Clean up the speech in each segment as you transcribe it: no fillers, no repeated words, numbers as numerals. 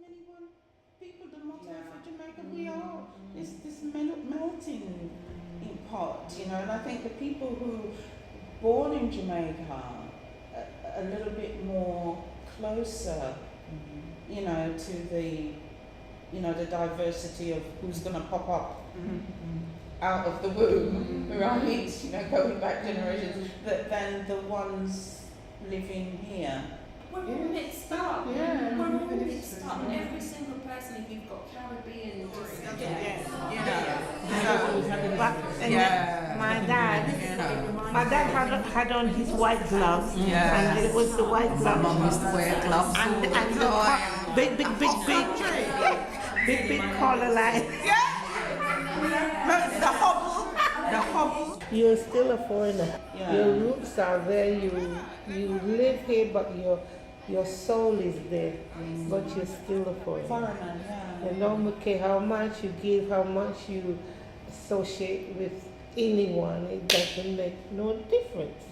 anyone? People, the motto for Jamaica, we are this melting pot, you know, and I think the people who born in Jamaica a little bit more closer, you know, to the, you know, the diversity of who's going to pop up out of the womb, right? You know, going back generations, than the ones living here. We're all mixed up. Yeah. We're all mixed up. Every single person, if you've got Caribbean, my dad had on his white gloves, and it was the white gloves. Mum used to wear gloves. And big collar line. The hobble. You're still a foreigner. Yeah. Your roots are there. You live here, but your soul is there. But you're still a foreigner. Foreigner, yeah. And no matter how much you give, how much you associate with anyone, it doesn't make no difference.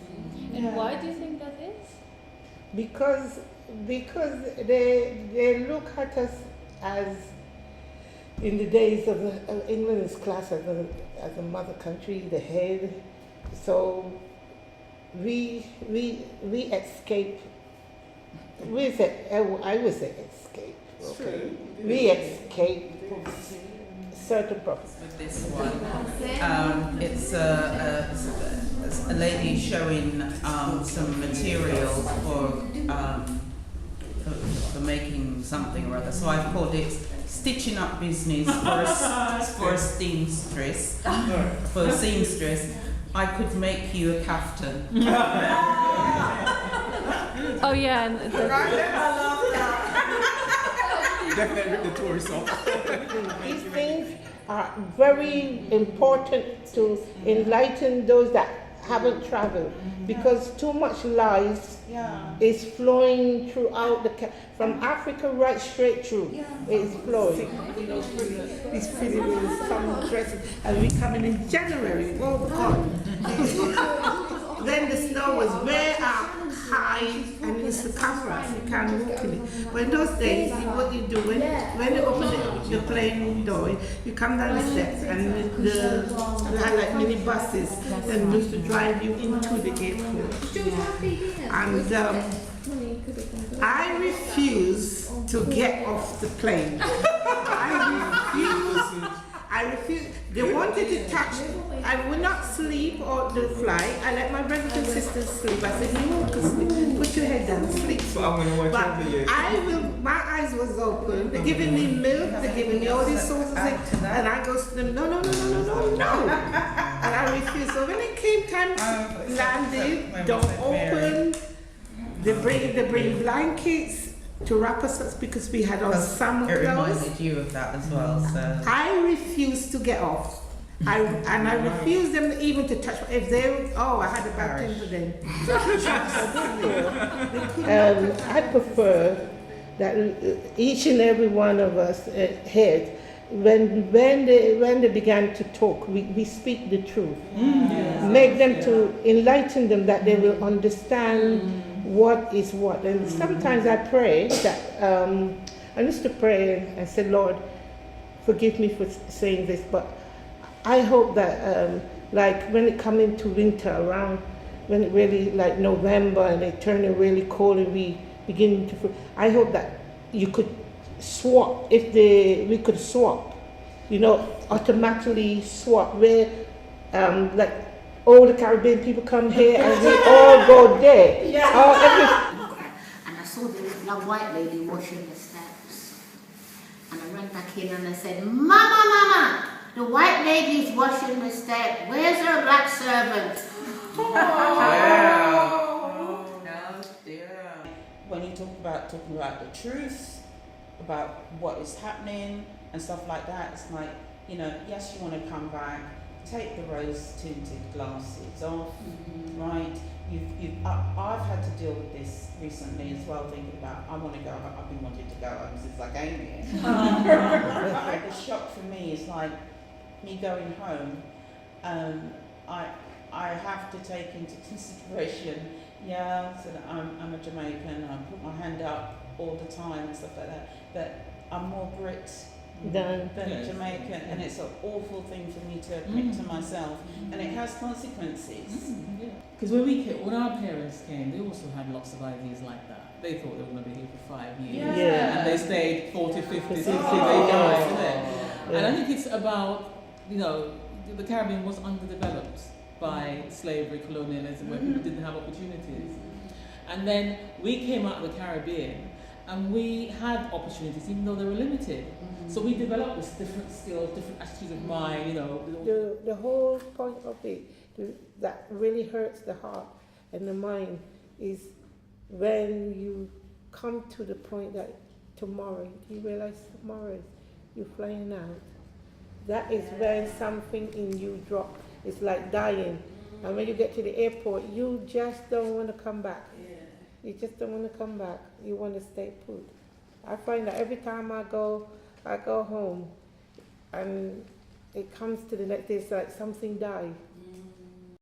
And why do you think that is? Because they look at us as, in the days of England is classed as a mother country, the head. So we escape. I would say escape. Okay. We escape certain problems. With this one, it's a lady showing some materials for making something or other. So I've called it stitching up business for a seamstress. For a seamstress, I could make you a kaftan. Oh yeah, and Definitely rip the tourists off. These things are very important to enlighten those that haven't traveled, because too much lies is flowing throughout from Africa right straight through. It's flowing. You know, these pretty little summer dresses, and we coming in January. Oh God! Then the snow was way up high and it used to cover us. You can't walk in it. But in those days, what you do when they open the plane door, you come down the steps and we had like mini buses that used to drive you into the airport. And I refuse to get off the plane. I refuse. They wanted to touch. I would not sleep or fly. I let my brothers and sisters sleep. I said, you won't sleep. Put your head down, sleep. So I'm gonna watch over you. I will. My eyes was open. They're giving me milk. They're giving me all these sorts of things, and I go to them. No. And I refuse. So when it came time to landing, don't open. They bring blankets to wrap us up because we had on summer It clothes. reminded you of that as well. So I refuse to get off. I refuse them even to touch. If they, I had a bad thing for them. I prefer that each and every one of us here, when they began to talk, we speak the truth. Make them to enlighten them that they will understand what is what. And sometimes I pray that I used to pray and say, Lord, forgive me for saying this, but I hope that like when it comes into winter around, when it really like November and it turns really cold and we begin to, I hope that you could swap, we could swap, automatically swap where like all the Caribbean people come here and we all go there. And I saw the white lady washing the steps. And I ran back in and I said, Mama, the white lady's washing the step. Where's her black servant? When you talking about the truth, about what is happening and stuff like that, it's like, yes, you want to come back, take the rose-tinted glasses off, right? I've had to deal with this recently as well, thinking about, I want to go home. I've been wanting to go home since I came here. The shock for me is like, me going home, I have to take into consideration, so that I'm a Jamaican, I put my hand up all the time and stuff like that, but I'm more Brit Done. than Yes. Jamaican, and it's an awful thing for me to admit to myself, and it has consequences. Because when our parents came, they also had lots of ideas like that. They thought they were going to be here for 5 years. Yeah. And they stayed 40, 50, 60, Oh. they died there. Yeah. And I think it's about, the Caribbean was underdeveloped by slavery, colonialism, where people didn't have opportunities. And then we came out of the Caribbean and we had opportunities, even though they were limited. So we developed this different skills, different attitudes of mind, The whole point of it that really hurts the heart and the mind is when you come to the point that tomorrow, you realize tomorrow you're flying out. That is when something in you drops. It's like dying. And when you get to the airport, you just don't want to come back. You just don't want to come back. You want to stay put. I find that every time I go home, and it comes to the next day, it's like something died.